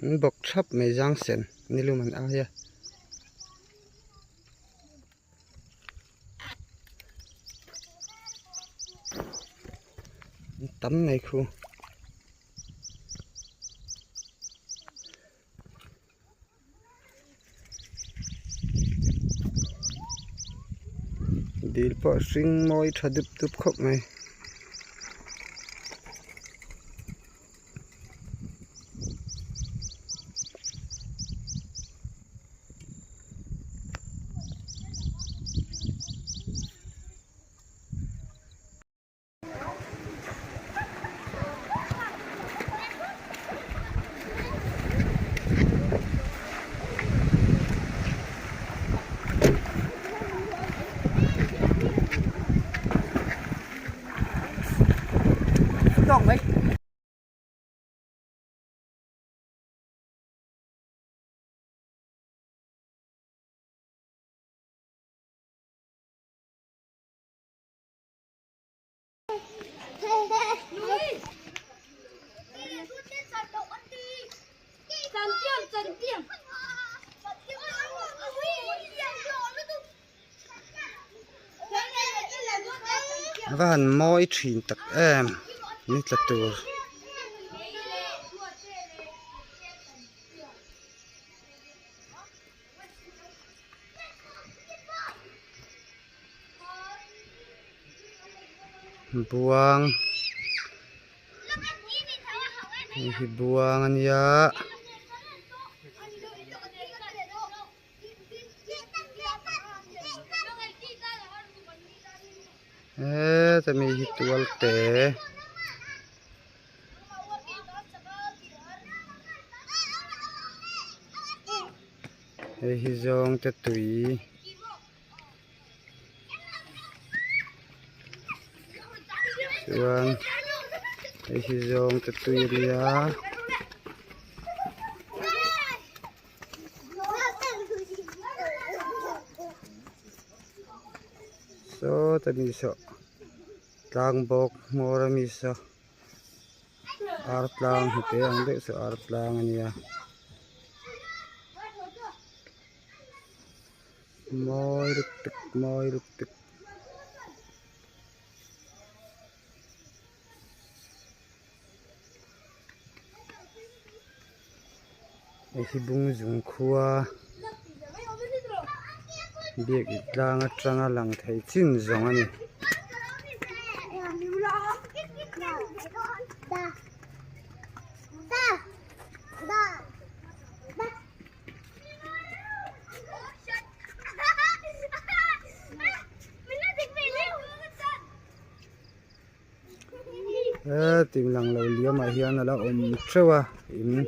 bọc thấp mấy giang sen ni lu man aya tắm này khu đi bỏ sinh môi thà đục đục khóc này Dòng mấy và hẳn môi thuyền tắc em nít là tù buang ini buangan ya tapi hitual te hizong te tui chuan hizong te tui lia so tani so tlang bok mora mi so artlang hite ang de so artlang ania moi ruk hibung zung khua biak itlang atanga lang thei chin zong ani tìm lăng lâu liếm mà hiền là ôm trâu à im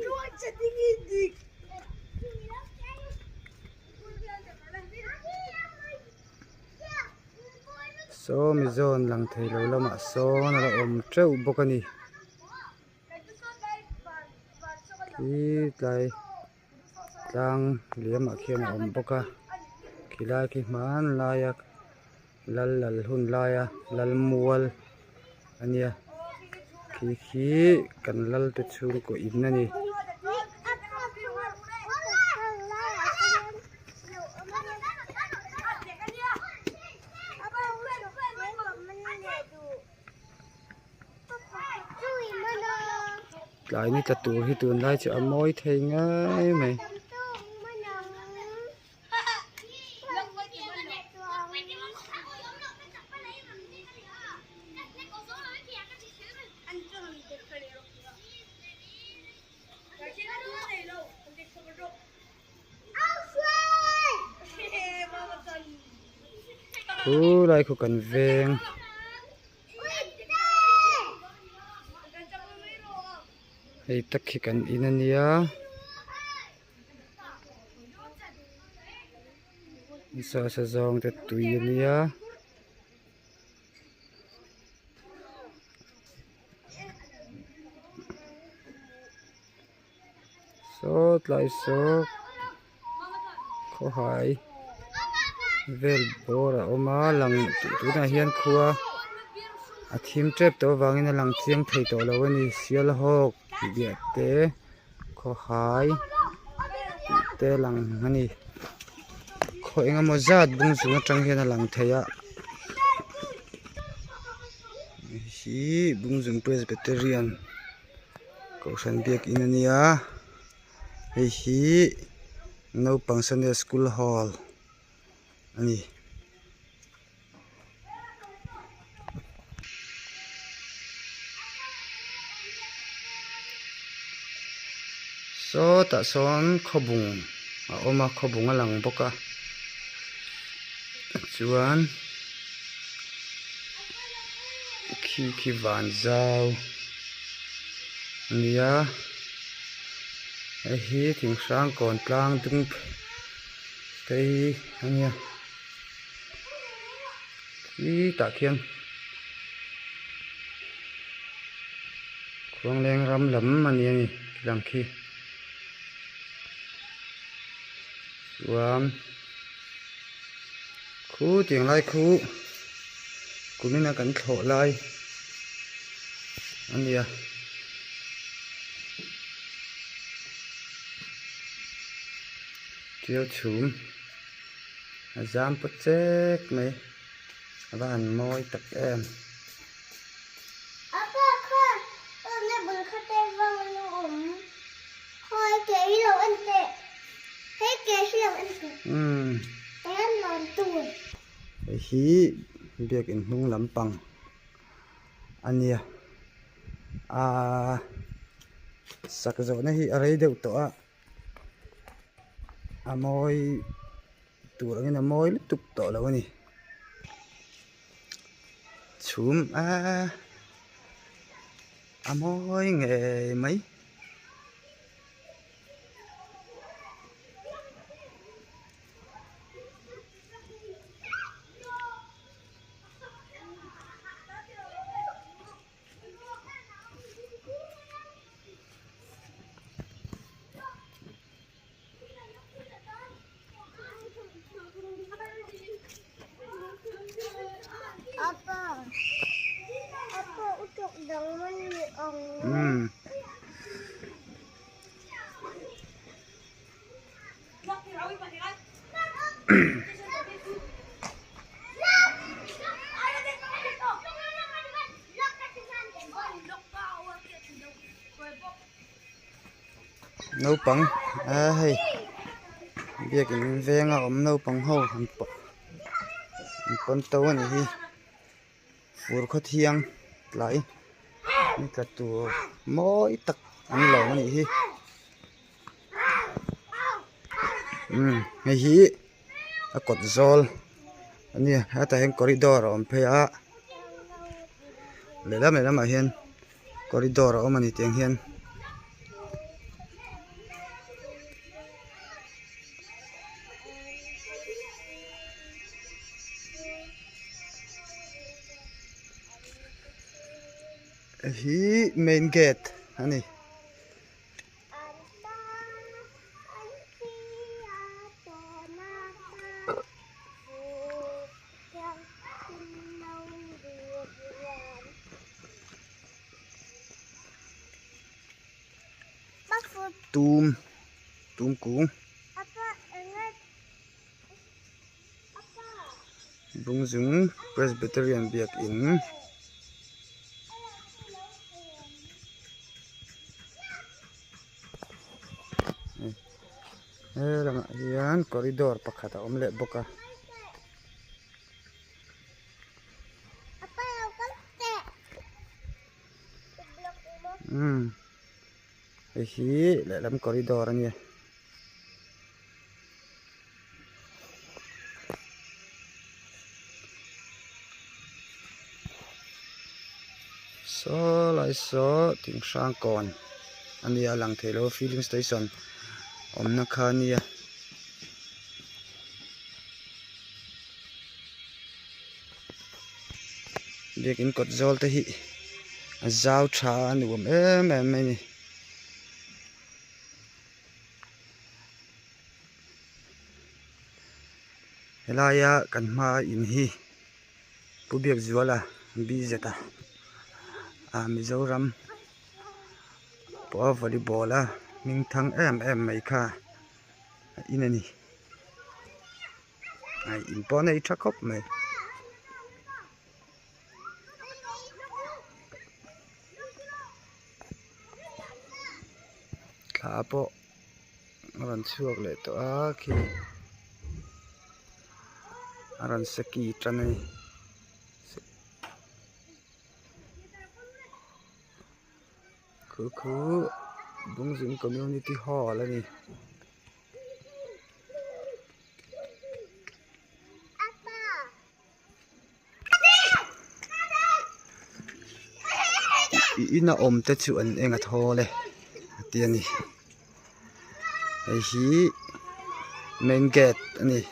so mi zon lăng thầy lâu lắm mà so là ôm trâu bốc anh đi lại lăng liếm mà hiền là ôm bốc à khi lại khi man lại lal hun lại lal mual anh ya khi cần lal te chung ko in nani lại ni ta tu hi tu lai chu amoi thei ngai mai lại khu cần veng hay tắc khi cần in ania so sa zong te tui ania so lại so khó hai vel bora oma lang tu na hian khua a thim trep to wangin a lang chiang thei to lo ani sial hok biate ขอขายเตลังอันนี้ขอเองมาจัดบุ้งสูงจังเห็นหลังเทียฮีบุ้งสูงเพรสเบเตเรียนก็ฉันเบียกอินเนียฮีนูปังซันเดย์สคูลฮอลอันนี้โซตะซอนขบุงเอามาขบุงหลังบกะจวนคีวานเจ้าเนี่ยไอ้ฮีถึงสร้างก่อนกลางดึงไปอันเนี้ยที่ตะเคียนควงแรงรำหลำมันเนี่ยนี่ลำขี้วามคูเตียงไรคูกูนี่นะกันโถไรอันเดียเจียวฉุมจามปะเจ๊กไหมบ้านมอยตักแอมไอ้ฮีเบียกอินนุ่งลำปังอันเนี้ยสักจะนี่อะไรเดี๋ยวตัวมอยตัวอะไรนะมอยลุตุกตัวแล้วนี่ชุมมอยไงไหมnấu bằng hay việc mình về ngõ nấu bằng hậu con tàu này đi phù khót thiêng lạiนี่กระตัวม้อยตักอันหลงนี่ฮีไอ้ฮีกดโซลอันนี้ฮะแต่เห็นคอริดอร์อมเพย์เลยแล้วมาเห็นคอริดอร์อมมันนี่เตียงเห็นฮีเมนเกตอันนี้ตูมกุ้งบุ้งซึงเพรสเบเตเรียนเบียกอินlang yan koridor pakata omle boka hi le lam koridor ani so lai so ting sang kon ani alang thelo filling station omna khania bikin kot zol te hi zau tha nuam em ni helaya kan ma in hi pubiak zuala bi zeta mizoram po volleyball มิงทังแอมไม่ค่ะอินนี่ไออินปอนไอชักคบไหมขาโปรันช่วงเลยตัวคีรันสกีจันนี่คือบุ้งซิงคอมมูนิตี้ฮอลล์แล้วนี่อีน่าอมแต่ชวนเองอะทอเลยเตียนี่ไอ้ฮีเมนเกตอันนี้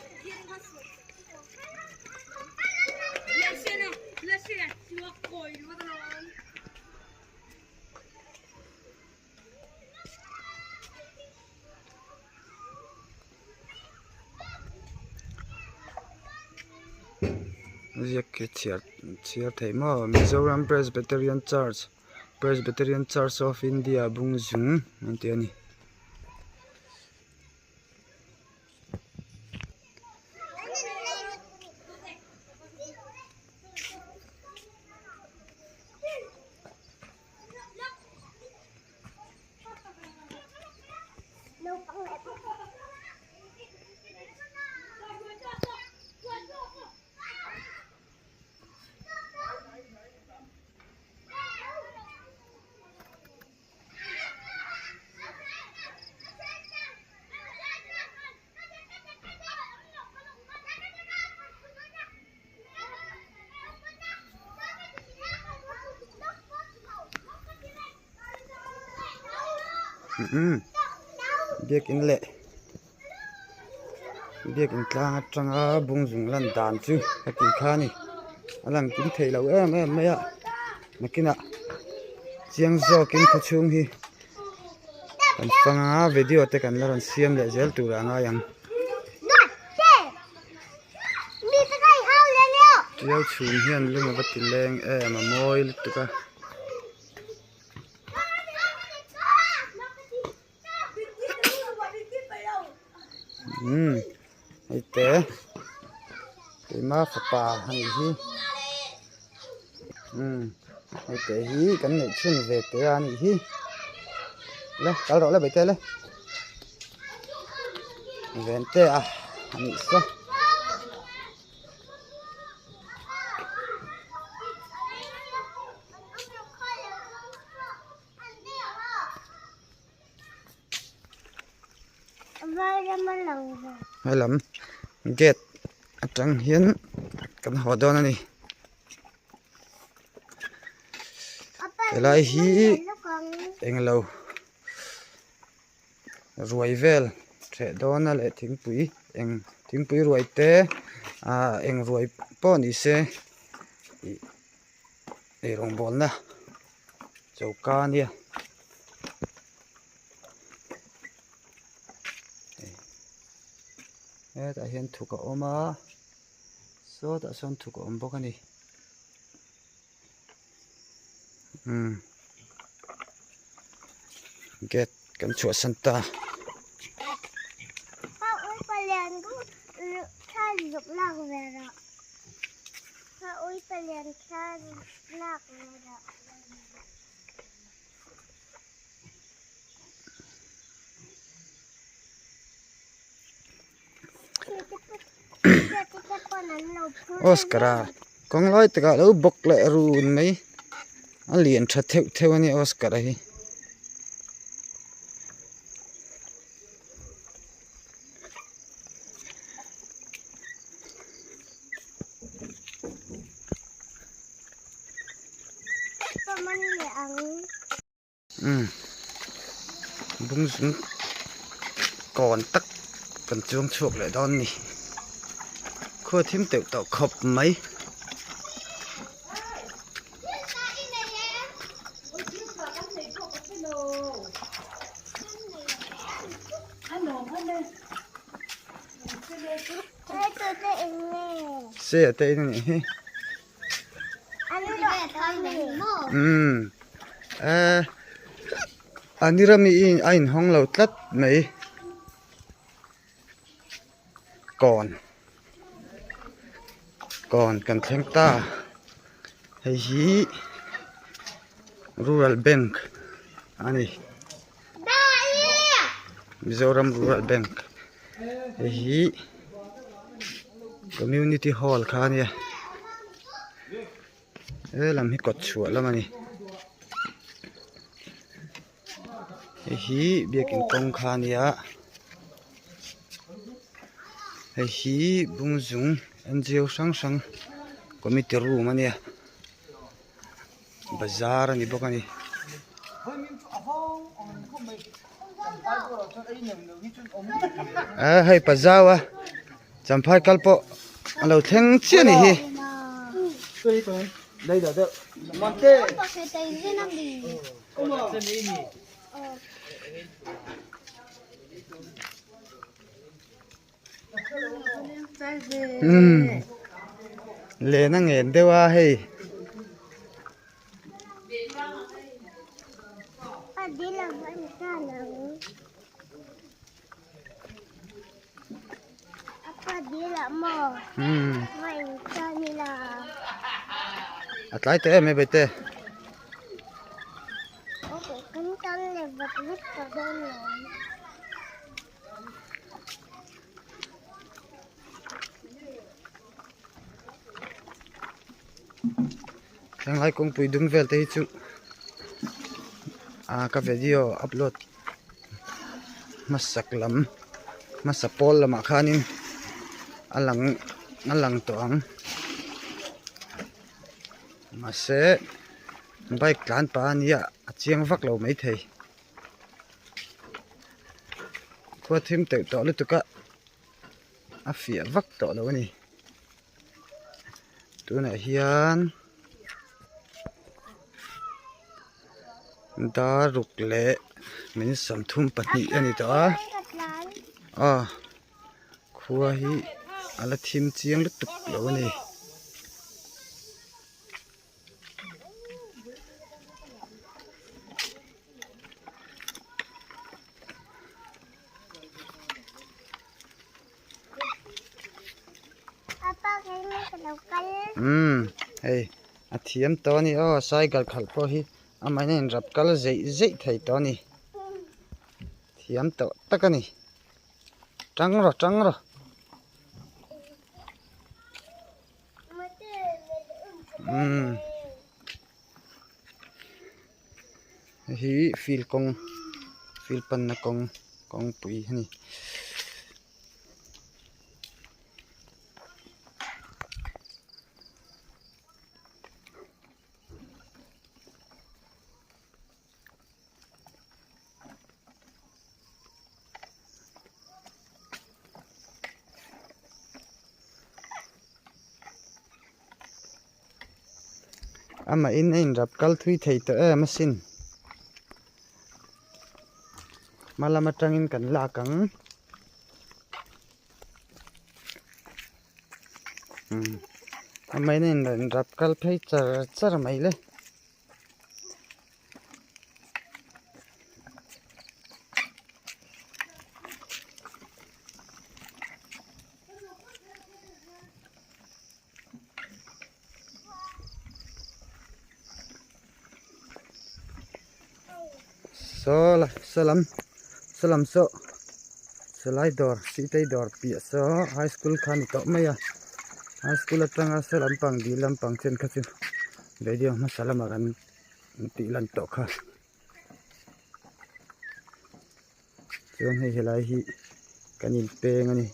เรียกเชียร์ไทยมา Mizoram Presbyterian Church of India บุงจุงนั่นเตียนี่เบียกอินเละเบียกอินกลางจังบุงจุงลันดานจูตะกี้ข้านี่อลังกินเทเราไม่อะมากินอะเจียงโซกินขชุงฮีกันฟังวิดีโอแต่กันแล้วกันเสียมเลยเจลตูรางายังเจ้าชูนเฮียนลุงมาติเลงมามอยลุตุกะไอ้เต๋ไอ้มาฝป่าหันฮีไอ้เต๋ฮีกันเนี่ยชุนเวทเต๋อันนี้ฮีเลยกัลรอเลยไปเต๋เลยเวนเต๋อันนี้ซะให้ลำเกตจังเฮียนกันหัวดอนนี่เวลาฮีเองเรารวยเวลเทดอนนั่นแหละทิ้งปุ๋ยเองทิ้งปุ๋ยรวยเตะเองรวยป้อนอีเสไอโรงบอลนะเจ้าการเนี่ยแต่เห็นถูกออกมาโซ่แต่ส่วนถูกอมบอกกันนี่เก็ตกันชัวสันตาป้าอุ้ยไปเรียนก็แค่หยุดลากเลยละป้าอุ้ยไปเรียนแค่ลากเลยละออสการ์กองร้อยตะกะแล้วบกเละรูนไหมอันเลียนชัดเทวนี่ออสการ์ฮีมันเหลืองบุ้งสุนก่อนตักกันจวงช่วงเลยตอนนี้ขั้วทิมเต่าขบไหมเสียเตยนี่ อันนี้เรามีไอ้ห้องเราตัดไหมก่อนกันแทงตาไอ้ฮีrural bank อันนี้ Mizoram rural bank ไอ้ฮี community hall ค่ะเนี่ยลำให้กดชัวแล้วมันนี่ไอ้ฮีเบียกินกองค่ะเนี่ยไอ้ฮีบุ้งจุง NGO สังก็มีที่รู้มันเนี่ยบาซาร์นี่บอกนี่ให้ปัจจาวะจำพายกัลโปเราแทงเชียนี่ฮีได้เด้อมันเต้เลนังเห็นได้ว่าให้อะไรเต้ไม่ไปเต้ยังไงคงไปดึงเวลเตยจูกับวิดีโออัพโหลดมาสักลำมาสปอลละมาขานินอันหลังตัวงมาเสะใบกลานปานี่เจียงฟักเราไม่เททั่วทิมเตะต่อเลยตุกะเฟียฟักต่อแล้วนี่ตัวไหนเฮียนดารุกเละมันสัมทุมปนิอันนี้ตัวคัวฮีอะไรทิมเจียงลุตุกแล้วนี่เฮ้ยอาเทียมตัวนี้ใส่กัลขัลพอฮีไม่เนี่ยรับกัลเจ๊ไทยตัวนี้เทียมตัวตะกันนี่จังรอฮีฟิลปันนะกงปุยนี่มาอินรับกัลทุยไทยตัวมาสินมาละมาจังอินกันลากังไม่เนี่ยรับกัลไปจะไม่เลยสลัมสไลด์ดอร์สีไตดอร์เปียไฮสคูลขันต่อไม่ไฮสคูลตั้งสลัมปังดีลำปังเช่นกันสิเดี๋ยวมาสลัมกันตีลันต่อค่ะส่วนให้เฮลัยฮีกันยินเปงอันนี้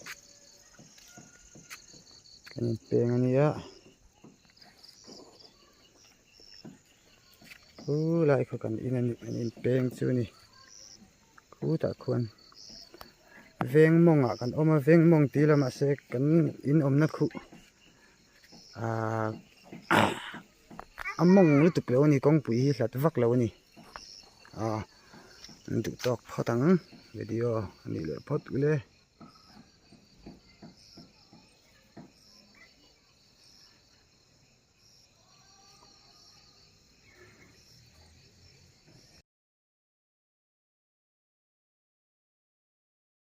ลายเขากันอินเปงซูนี่กูตะควรเวงมองกันมาเวงมองตีละมาเสกกันอินนักคู่มองลุตุกแล้วนี่กองปุ๋ยหลัดวักแล้วนี่ดุตอกพอตังวิดีโอนี่เลยพอตุเลย